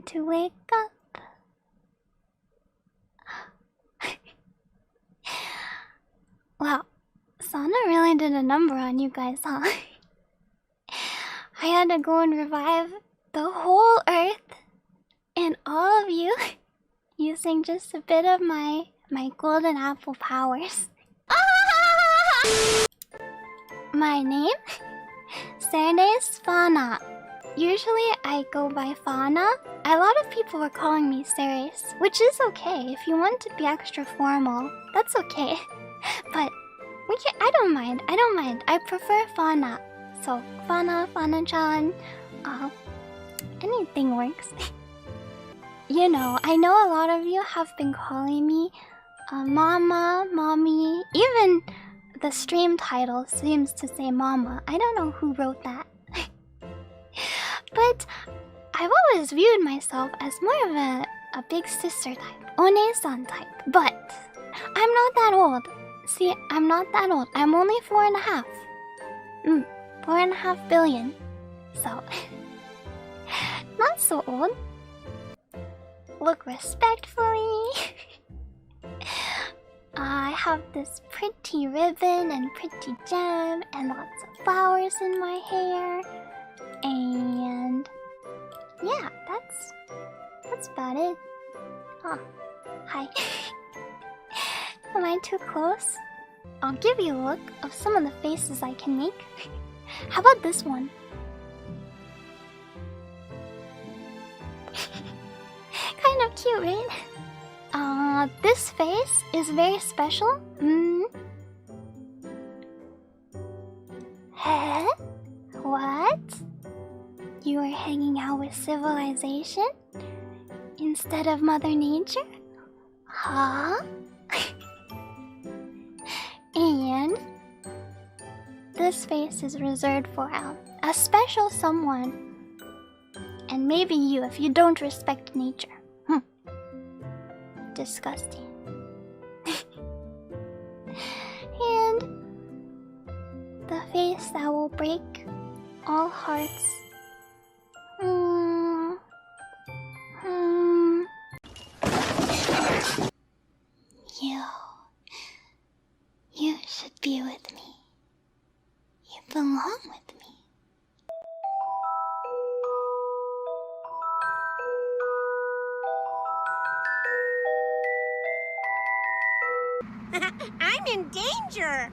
to wake up. Wow, Sana really did a number on you guys, huh? I had to go and revive the whole earth and all of you using just a bit of my golden apple powers. My name? Ceres Fauna. Usually I go by Fauna. A lot of people were calling me Ceres, which is okay. If you want to be extra formal, that's okay. But I don't mind. I prefer Fauna. So Fauna Chan, anything works. You know, I know a lot of you have been calling me Mama, Mommy. Even the stream title seems to say Mama. I don't know who wrote that. But I've always viewed myself as more of a big sister type, one-san type. But I'm not that old. See, I'm not that old. I'm only 4.5. 4.5 billion. So, not so old. Look respectfully. I have this pretty ribbon and pretty gem and lots of flowers in my hair. And yeah, that's about it. Oh, hi. Am I too close? I'll give you a look of some of the faces I can make. How about this one? Kind of cute, right? This face is very special. Huh? What? You are hanging out with civilization instead of Mother Nature? Huh? And this face is reserved for a special someone. And maybe you, if you don't respect nature. Disgusting. And the face that will break all hearts. You should be with me. You belong with me. I'm in danger!